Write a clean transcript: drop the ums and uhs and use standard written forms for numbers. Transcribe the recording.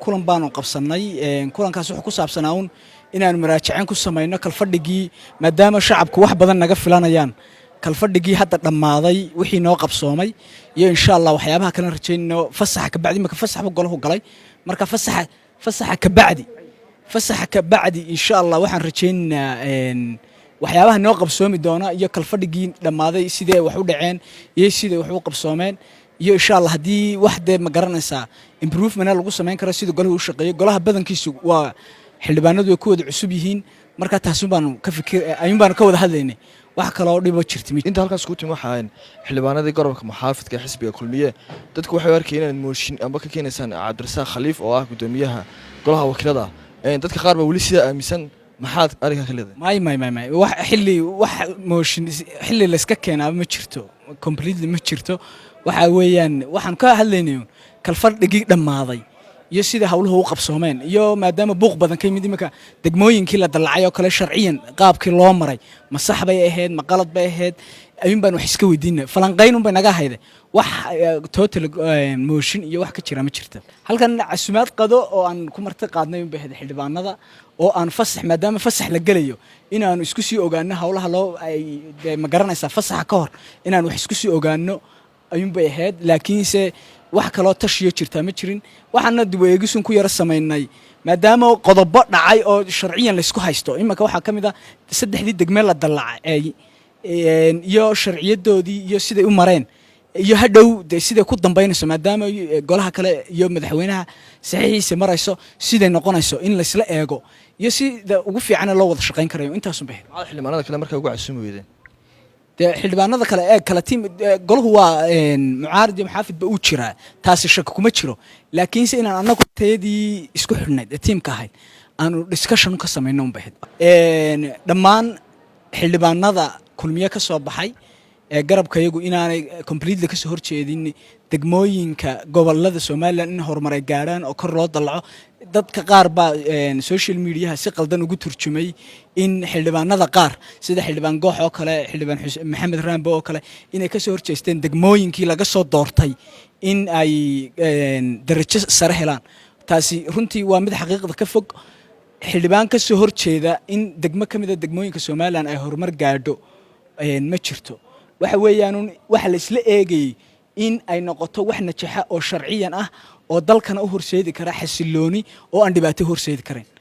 kulan baanu qabsanay kulankaas wuxuu ku saabsanaa inaan maraajicin ku sameeyno kalfadhigii maadaama shacabku wax badan naga filanayaan kalfadhigii hadda dhamaaday wixii noo qabsoomay iyo insha Allah waxyaabaha kale rajaynayno fasaxa ka bacdi marka fasaxba golahu galay marka fasaxa ka bacdi insha Allah waxaan rajaynaynaa waxyaabaha noo qabsoomi doona iyo kalfadhigii dhamaaday sidee wax u dhaceen iyo sidee wax u qabsoomeen iyo insha Allah hadii wax de ma garanaysa improvement lagu sameyn karo sida golahu u shaqeeyo golaha badankiisu waa xildhibaanadu ay ku wada cusub yihiin marka taas baan ka wada hadlaynay wax kale oo dhibo jirtay inta halkaas ku timo waxaan xildhibaanadii gobolka muxaafidka xisbiga kulmiye dadku waxay arkeen mooshin amba ka keenaysan Cabdirasaaq Khaliif oo ah gudoomiyaha golaha wakiilada dadka qaar baa wali sida aaminsan maxaad ariga ka leedahay may wax mooshin xilli la iska keenaa ma jirto completely ma jirto waxa weeyaan waxaan ka hadlaynay kalfadhigii dhamaaday iyo sida hawluhu u qabsoomeen iyo maadaama buuq badan ka yimid imika degmooyinkii la dalacay oo kale sharciyan qaabkii loo maray ma sax bay ahayd ma qalad bay ahayd ayun baan wax iska weydiinay falanqayn bay naga hayday wax total motion iyo wax ka jira ma jirto halkan casumaad qado oo aan ku martay qaadnay bay ahayd xildhibaanada oo aan fasax maadaama fasax la galayo inaan isku sii ogaano hawlaha loo ma garanaysa fasaxa ka hor inaan wax isku sii ogaano ayun bay ahayd laakiinse wax kale oo tashiyo jirta ma jirin waxaana dib u eegis ku yara sameynay maadaama qodobo dhacay oo sharciyan la isku haysto imika waxa kamid ah saddexdii degme la dalacay iyo sharciyadoodii iyo siday u mareen iyo hadhow siday ku dambeynayso maadaama golaha kale iyo madaxweynaha saxiixiisa marayso siday noqonayso in la isla eego iyo sida ugu fiican loo wada shaqeyn karayo intaas u baahan xildhibaanada kale markay ugu casuumi weydeen xildhibaanada kale kala tiim golahu waa mucaarad iyo muxaafid ba uu jiraa taasi shaki kuma jiro laakiin se inaan anagu teedii isku xidhnayd tiimka ahayd aanu discussion ka sameeyno un baahid dhammaan xildhibaanada kulmiye ka soo baxay garabka iyagu inaanay completely ka soo horjeedin degmooyinka gobolada Soomaaliland in horumar gaaraan oo kor loo dalaco dadka qaar ba social media si qaldan ugu turjumay in xildhibaanada qaar sida xildhibaan Goox oo kale xildhibaan Maxamed Raambo oo kale inay ka soo horjeesteen degmooyinkii laga soo doortay in ay darajo sare helaan taasi runtii waa mid xaqiiqada ka fog xildhibaan ka soo horjeeda in degmo kamid ah degmooyinka Soomaaliland ay horumar gaadho ma jirto waxa weeyaan waxa la isla eegay in ay noqoto wax najaxa oo sharciyan ah oo dalkana u horseedi kara xasilooni oo aan dhibaato horseedi karin